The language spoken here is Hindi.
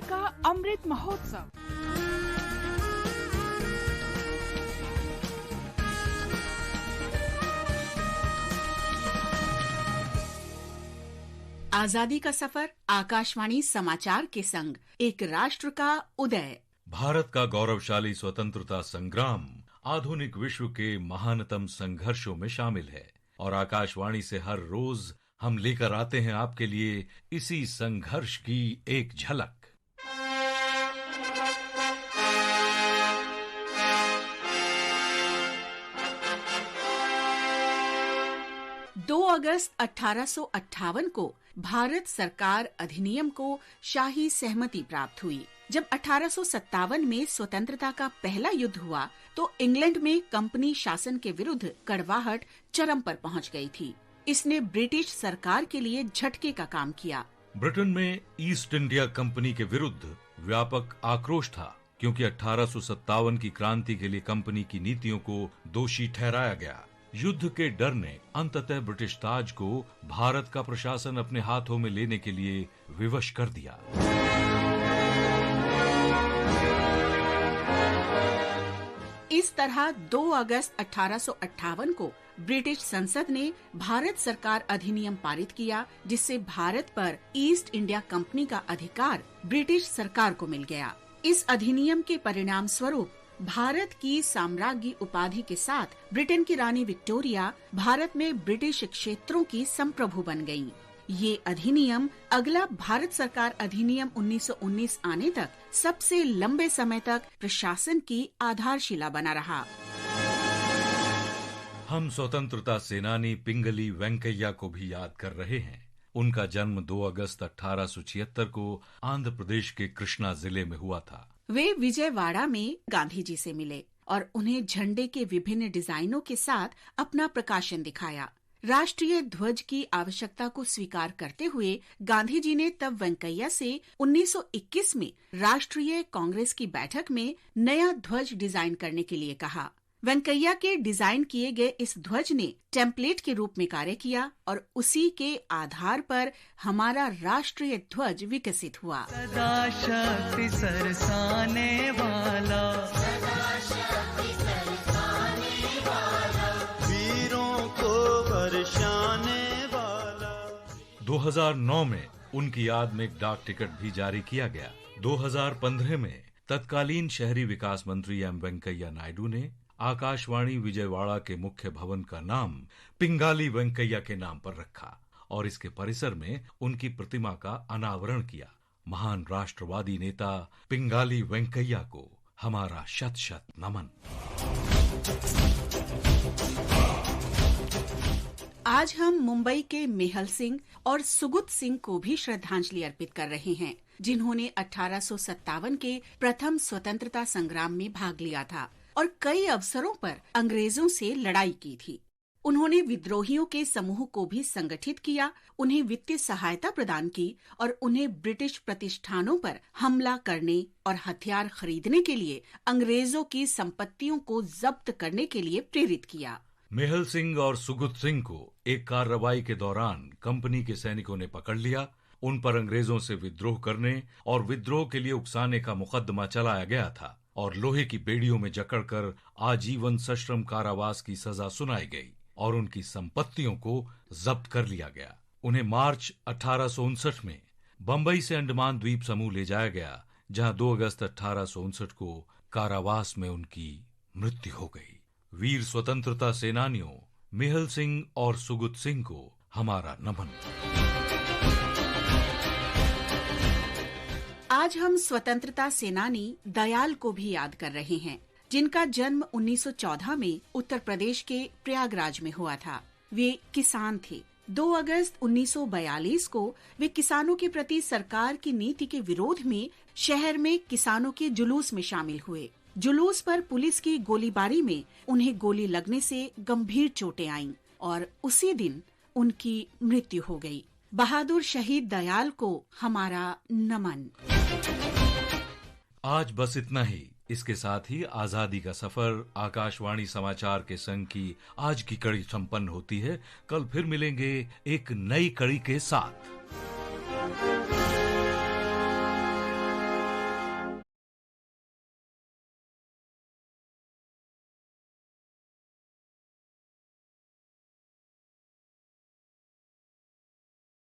का अमृत महोत्सव। आजादी का सफर आकाशवाणी समाचार के संग एक राष्ट्र का उदय। भारत का गौरवशाली स्वतंत्रता संग्राम आधुनिक विश्व के महानतम संघर्षों में शामिल है और आकाशवाणी से हर रोज हम लेकर आते हैं आपके लिए इसी संघर्ष की एक झलक। 2 अगस्त 1858 को भारत सरकार अधिनियम को शाही सहमति प्राप्त हुई। जब 1857 में स्वतंत्रता का पहला युद्ध हुआ तो इंग्लैंड में कंपनी शासन के विरुद्ध कड़वाहट चरम पर पहुंच गई थी। इसने ब्रिटिश सरकार के लिए झटके का काम किया। ब्रिटेन में ईस्ट इंडिया कंपनी के विरुद्ध व्यापक आक्रोश था क्योंकि 1857 की क्रांति के लिए कंपनी की नीतियों को दोषी ठहराया गया। युद्ध के डर ने अंततः ब्रिटिश ताज को भारत का प्रशासन अपने हाथों में लेने के लिए विवश कर दिया। इस तरह 2 अगस्त 1858 को ब्रिटिश संसद ने भारत सरकार अधिनियम पारित किया, जिससे भारत पर ईस्ट इंडिया कंपनी का अधिकार ब्रिटिश सरकार को मिल गया। इस अधिनियम के परिणाम स्वरूप भारत की साम्राज्य उपाधि के साथ ब्रिटेन की रानी विक्टोरिया भारत में ब्रिटिश क्षेत्रों की संप्रभु बन गयीं। ये अधिनियम अगला भारत सरकार अधिनियम 1919 आने तक सबसे लंबे समय तक प्रशासन की आधारशिला बना रहा। हम स्वतंत्रता सेनानी पिंगली वेंकैया को भी याद कर रहे हैं। उनका जन्म 2 अगस्त 1876 को आंध्र प्रदेश के कृष्णा जिले में हुआ था। वे विजयवाड़ा में गांधी जी से मिले और उन्हें झंडे के विभिन्न डिजाइनों के साथ अपना प्रकाशन दिखाया। राष्ट्रीय ध्वज की आवश्यकता को स्वीकार करते हुए गांधी जी ने तब वेंकैया से 1921 में राष्ट्रीय कांग्रेस की बैठक में नया ध्वज डिजाइन करने के लिए कहा। वेंकैया के डिजाइन किए गए इस ध्वज ने टेम्पलेट के रूप में कार्य किया और उसी के आधार पर हमारा राष्ट्रीय ध्वज विकसित हुआ। सदा शक्ति सरसाने वाला, वीरों को वर्षाने वाला। 2009 में उनकी याद में एक डाक टिकट भी जारी किया गया। 2015 में तत्कालीन शहरी विकास मंत्री एम वेंकैया नायडू ने आकाशवाणी विजयवाड़ा के मुख्य भवन का नाम पिंगाली वेंकैया के नाम पर रखा और इसके परिसर में उनकी प्रतिमा का अनावरण किया। महान राष्ट्रवादी नेता पिंगाली वेंकैया को हमारा शत शत नमन। आज हम मुंबई के मेहल सिंह और सुगुत सिंह को भी श्रद्धांजलि अर्पित कर रहे हैं, जिन्होंने 1857 के प्रथम स्वतंत्रता संग्राम में भाग लिया था और कई अवसरों पर अंग्रेजों से लड़ाई की थी। उन्होंने विद्रोहियों के समूह को भी संगठित किया, उन्हें वित्तीय सहायता प्रदान की और उन्हें ब्रिटिश प्रतिष्ठानों पर हमला करने और हथियार खरीदने के लिए अंग्रेजों की संपत्तियों को जब्त करने के लिए प्रेरित किया। मेहल सिंह और सुगुत सिंह को एक कार्रवाई के दौरान कंपनी के सैनिकों ने पकड़ लिया। उन पर अंग्रेजों से विद्रोह करने और विद्रोह के लिए उकसाने का मुकदमा चलाया गया था और लोहे की बेड़ियों में जकड़कर आजीवन सश्रम कारावास की सजा सुनाई गई और उनकी संपत्तियों को जब्त कर लिया गया। उन्हें मार्च 1859 में बंबई से अंडमान द्वीप समूह ले जाया गया, जहां 2 अगस्त 1859 को कारावास में उनकी मृत्यु हो गई। वीर स्वतंत्रता सेनानियों मेहल सिंह और सुगुत सिंह को हमारा नमन। आज हम स्वतंत्रता सेनानी दयाल को भी याद कर रहे हैं, जिनका जन्म 1914 में उत्तर प्रदेश के प्रयागराज में हुआ था। वे किसान थे। 2 अगस्त 1942 को वे किसानों के प्रति सरकार की नीति के विरोध में शहर में किसानों के जुलूस में शामिल हुए। जुलूस पर पुलिस की गोलीबारी में उन्हें गोली लगने से गंभीर चोटें आईं और उसी दिन उनकी मृत्यु हो गई। बहादुर शहीद दयाल को हमारा नमन। आज बस इतना ही। इसके साथ ही आजादी का सफर आकाशवाणी समाचार के संग की आज की कड़ी संपन्न होती है। कल फिर मिलेंगे एक नई कड़ी के साथ।